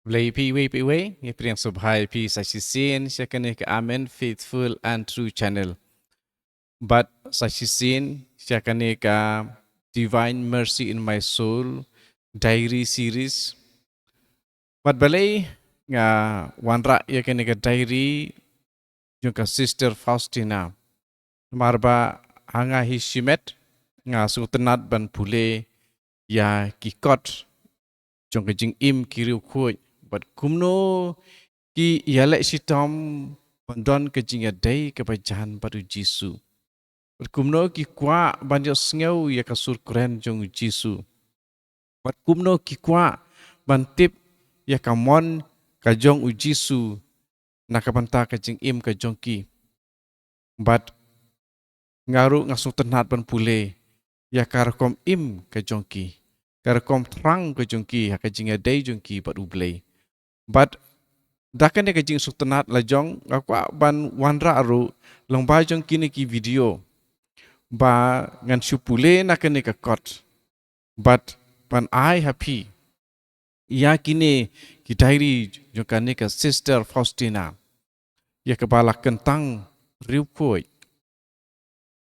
Play PWPW, yang subhai P Sashisin, Shakanik Amen, Faithful and True Channel. But Sashisin, Shakanik Divine Mercy in My Soul, Diary Series. But balay, nga wanra yakanik diary, yung ka Sister Faustina. Marba hanga hishimet, nga sutenat ban pule, ya kikot, yung ka jing im kiriu kuy. But kumno, ki yalek sitam bandon ke jinga day ke bajan baru Jisu. Kumno ki kwa banyak sengau ya kasur keren jong Jisu. Kumno ki kwa bantip ya kamon ka jong Jisu na kabanta ka jing im ka jong ki. But ngaru ngasuk tenat ban pule ya karakom im ka jong ki. Karakom terang ka jong ki ha ka jinga day jong ki baru blay. But dakan dia kajing sutenat lajong akwa ban wanra aru long ba jong kini ki video ba ngan supule na kene ka kot but ban I happy ya kini ki diary jong kane ka Sister Faustina ya kebala kentang riu koi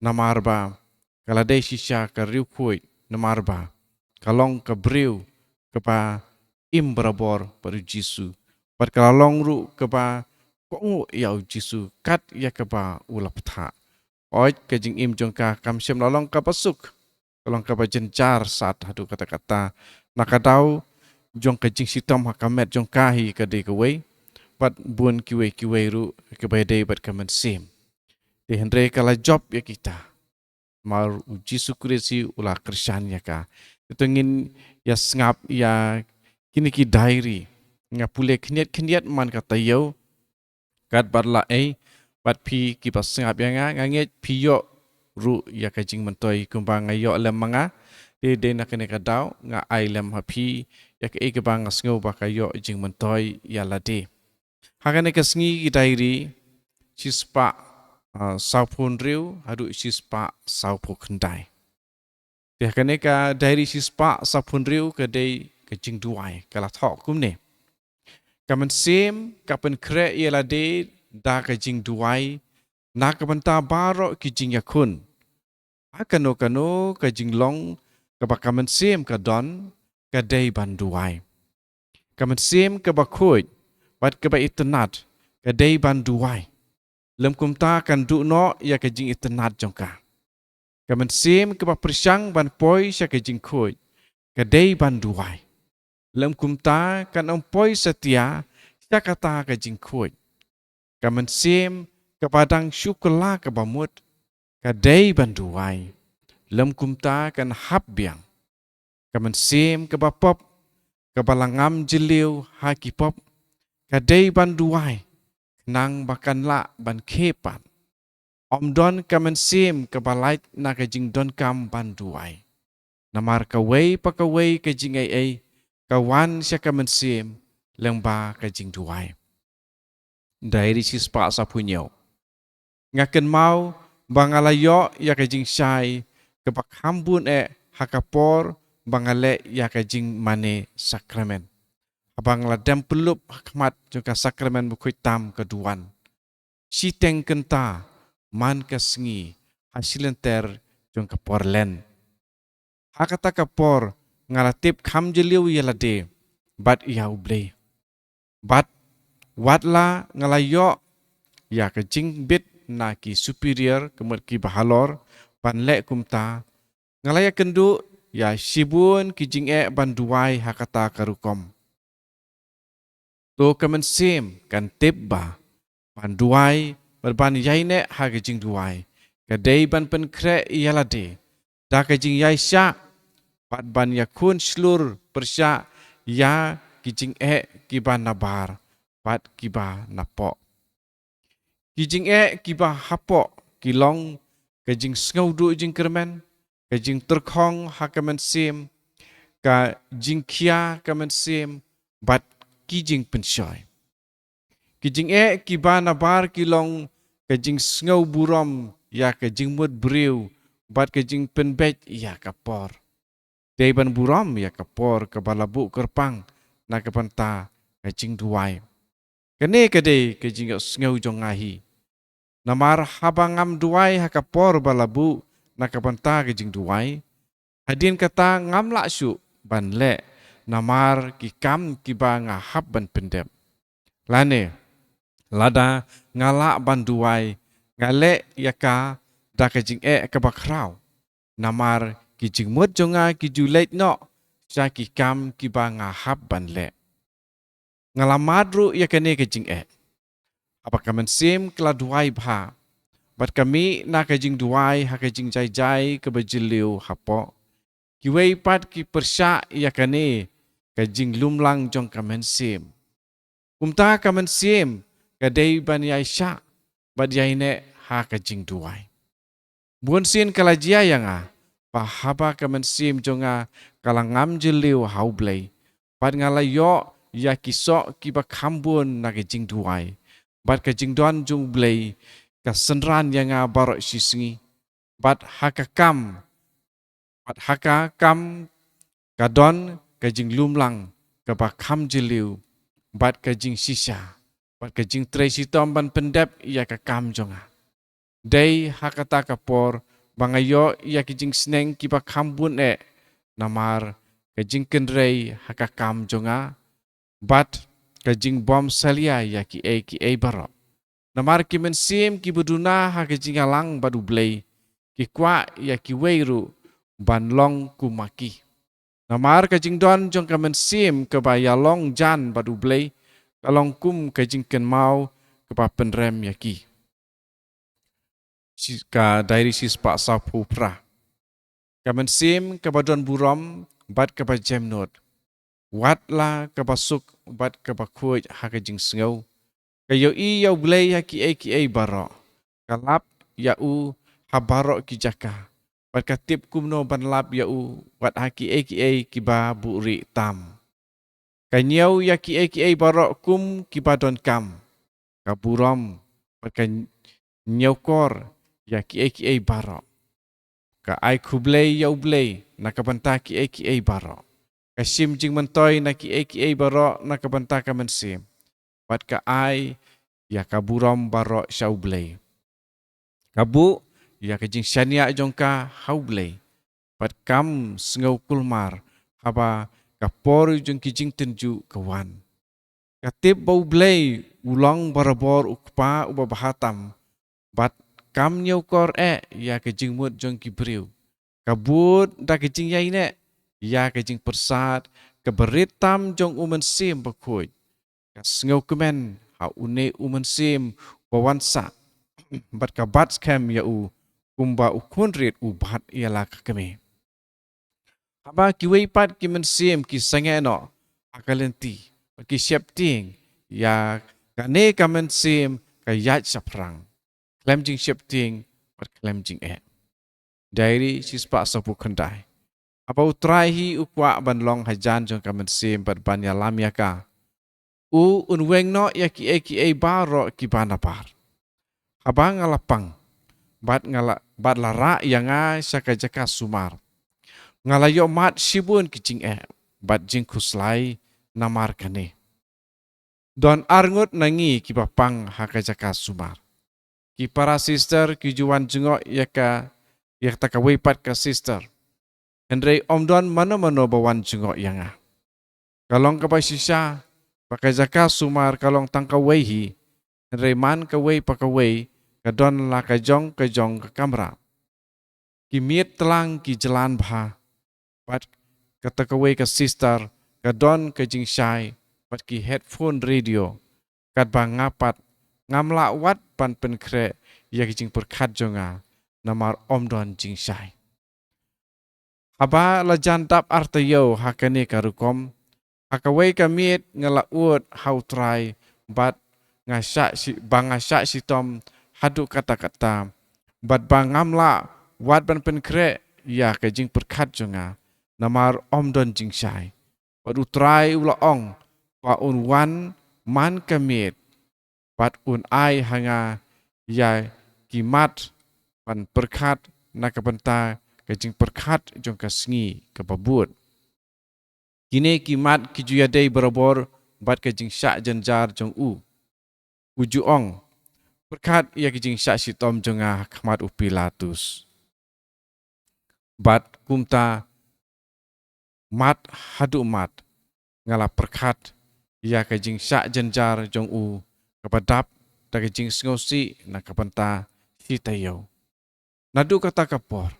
namarba kala dei shisha ka riu koi namarba kalong ka briu kepa im berabor pada Jisu. Perkalong ru keba kongu ya Jisu kat ya keba ulapta. Oi kejing im jongka kamsem lalong kapasuk. Kalong keba jencar saat hadu kata-kata nakadau jong kejing sitam hakamet jongkahi kade kewei. Bat bun kiwe ru kebede bat kamen sim. Di hendre kala job ya kita. Mar Jisu kuresi ulah Krisyan ya ka. Itu ingin ya sengap ya kini ki diary. Nga pule keniat man kata yo kat barla bat pi ki pasangap yang nganget pi yo ru ya kajing mentoi kumbang yo lem manga de nak kene kadau nga ai lem hapi ya ke ke bang sngo ba kayo jing mentoi ya lade hagane kasngi ki diary chispa saupun riu hadu chispa saupu kendai de hagane ka diary chispa saupun riu ke de kajing duai kala thok kumne kamen sim kapen kre ialah de da kajing duai na kabanta baro kijing yakun akano kano kajing long kabakamen sim ka don ka dei ban duai kamen sim kabakoi bat kaba itenat ka dei ban duai lem kumta kan du no ya kajing itenat jongka kamen sim kaba persang ban poi sya kajing koi ka dei ban duai lem kumta kan ompoi setia siya kata ka jingkoi. Kamen sim kepadang syukurlah kebamut kadai banduai. Lem kumta kan habbiang. Kamen sim kebapop kebalangam jeliu hakipop kadai banduai nang bakan la ban kepan. Om don kamen sim kebalait na kajing don kam banduai. Namar kawai pakawai kajing ai kawan siya kamen sim lengba kajing duai. Dari sispa sapunyo. Ngaken mau bangalayo ya kajing syai kebak hambun hakapor bangale ya kajing mane sakramen. Abang ladam pelup hakmat juga sakramen bukui tam keduan. Siteng kenta man kesngi hasilenter jong kapor len. Hakata kapor ngalatip kam jeliu yalade bat iya uble. Bat watla ngalayo ya kajing bit na ki superior kemer ki bahalor panlek kumta ngalaya kendu ya sibun kijing banduai hakata karukom. To kemen sim kan tibba banduai berban yaine hakajing duai. Kadai ban pen kre yalade. Da kajing yai sya pat ban yakun slur persya ya kijing kiba nabar pat kiba napok. Kijing kiba hapok kilong kajing ngaudu jing kermen kajing terkong hakamen sim ka jing kia kamen sim bat kijing pensyoy. Kijing kiba nabar kilong kajing ngau burom ya kajing mud briu bat kajing penbet ya kapor. Daiban burom ya kapor kabalabu kerpang na kapanta kajing duai. Kene kade kajing ngau jong ngahi. Namar habangam duai hakapor balabu nakabanta kajing duai. Hadin kata ngam laksu ban le namar ki kam kiba ngahap ban pendem. Lane lada ngala ban duai ngale yaka da kajing kabakrau. Namar kijing mut jonga kijulet no sa ki kam kiba ngahap ban le. Ngalamadru yakane kajing Apakah mensim kela duai bha. Bat kami na kajing duai ha kajing jai kebajiliu hapo. Kiwei pat ki persya yakane kajing lumlang jong kamensim. Kumta kamensim kadai ban yai sya bat yai ne ha kajing duai. Buon sin kalajia yang pahaba kamensim jonga kalangam jiliu haublei. Bat ngalayo ya kisok kiba kambun na kajing duai. Bat kajing don jung blei ka senran yang barok sisngi. Bat haka kam kadon kajing lumlang kaba kam jiliu. Bat kajing sisa. Bat kajing tresi tomban pendep ia ka kam jonga. Day hakata kapor bangayo ia kajing seneng kiba kambun namar kajing kenrei haka kam jonga. Bat kajing bom salia ya ki barok. Namar ki mensim ki beduna ha kajing alang badu blei. Ki kwa ya ki weiru ban long kumaki. Namar kajing don jong ka mensim ke baya long jan badu blei. Kalong kum kajing ken mau ke pa penrem ya ki. Ka dairi sis pak sapu pra. Ka mensim ke badon burom bat ke pa jemnot. Watla kabasuk bat kabakuj hakajing sengau. Kayo yau blei ki barok. Kalap yau habarok ki jaka. Bat katip kumno ban lap yau wat haki kiba buri tam. Kanyau ki barok kum kiba don kam. Kaburom bat kanyau ki barok. Ka ai kublei yau blei nakabanta ki barok. Kasim jing mentoy na ki barok na kabanta ka mensim. Bat ka ai ya kaburom barok syaublei. Kabu ya kajing syania jongka haublei. Bat kam sengau kulmar haba kapor jong kijing tenju kawan. Katip bau blei ulang barabor ukpa ubabahatam. Bat kam nyaukor ya kajing mut jong kibriu. Kabut da kajing yai ne. Ya kajing persat keberitam jong umensim bakuj. Kasngau kemen ha une umensim bawansa. Bat kabat skem ya kumba ukunrit ubat ialah kami. Haba kiwei pat ki mensim ki sangeno akalenti. Ki syepting ya kane ka mensim kayat saprang. Klem jing syepting pat klem jing Dairi sispa sapu kendai. Apa utrahi ukwa ban long hajan jong kamensim bat ban ya lam yaka. Unweng no ya ki baro ki banapar. Habang ngalapang bat lara yang syaka jaka sumar. Ngalayo mat sibun kicing bat jing kuslai namar kane. Don arngut nangi ki bapang haka jaka sumar. Ki para sister ki juan jengok yaka yak takawai pat ka sister. Hendrai omdon mana-mana bawan jengok yang Kalong kapai sisa, pakai jaka sumar kalong tangkawaihi, hendrai man kawai pakawai, kadon la kajong ke kamera. Kimit telang ki jalan bah, pat kata kawai ke sister, kadon ke jing syai, pat ki headphone radio, kat bang ngapat, ngamla wat pan penkre, ya ki jing perkat jonga, namar omdon jing syai. Haba lajan tap artayo hakane karukom. Hakawai kamit ngalaut hautrai bat bangasyak si tom hadu kata-kata. Bat bangamla wat ban penkre ya kajing perkat jonga. Namar omdon jing syai. Bat utrai ulaong pa unwan man kamit. Bat ai hanga ya kimat pan perkat nakabenta kajing perkat jong kasengi kebabut. Kini kimat kijuyadai berabor bat ke jing syak jenjar jong uju ong berkat ia ke jing syak sitom jongah khmat Pilatus bat kumta mat hadu mat ngala perkat ia ke jing syak jenjar jong kepadap da ke jing ngosi na kapanta si tayo nadu kata kapor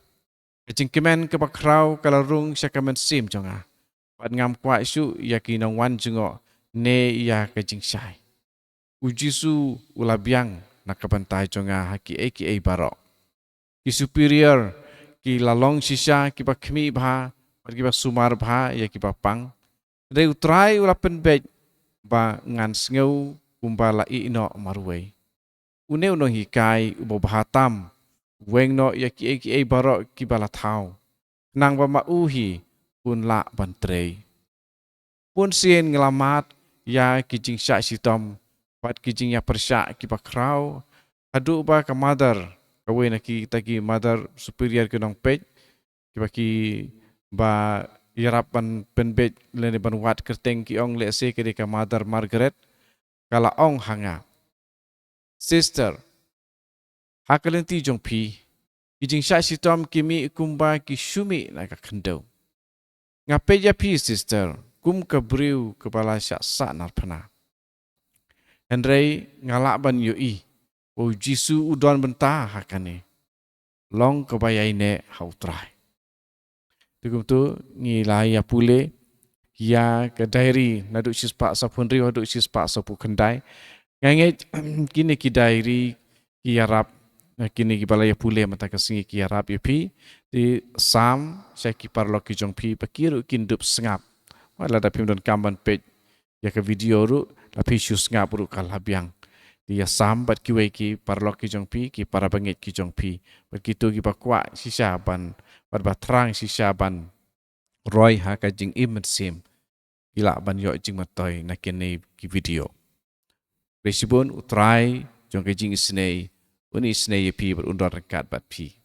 ke jing kemen ke bakrau kalarung sya kemen sim jonga pat ngam kwa isu ia kinong wan jengo ne ia ke jing syai ujisu ulabiang na kapanta jonga haki eki barok ki superior ki lalong sisa ki ba khmi bha ki ba sumar bha ya ki ba pang re utrai ula penbej ba ngan sneu kumbala ino marwei une uno hikai ubo bahatam weng no ya ki barok ki bala thau nang ba mauhi pun la bantrei pun sien ngelamat ya ki jing syak sitom pat ki jing ya persyak ki ba krau adu ba ka mother kawe na ki tagi mother superior ke nong pej ki ba ki ba yarapan penbej lene ban wat kerteng ki ong le se ke ka mother Margaret kala ong hanga sister hakalenti jong pi ki jing syak sitom kimi kumba ki shumi na ka khendo ngape ya pi sister kum ka briu kepala syak sa narpana Henry ngalak ban yoi o jisu udon benta hakane long kebayai ne hautrai tukum tu ngilai ya pule ya ke diary nadu sispa sapun ri nadu sispa sapu kendai ngange kini ki diary ki arab kini ki balaya pule mata kasingi ki arab yapi di sam saya ki parlo ki jong pi pakiru kindup sengap wala da pim don kamban page ya ke video ru tapi shu sengap ru kal habiang dia sambat kiwe ki parlok ki jong pi ki para bangit ki jong pi begitu ki bakwa sisa ban terang sisa ban roy ha ka jing imet sim ila ban yo jing matoy na kene ki video resibun utrai jong ke jing isnei uni isnei pi berundar rekat bat pi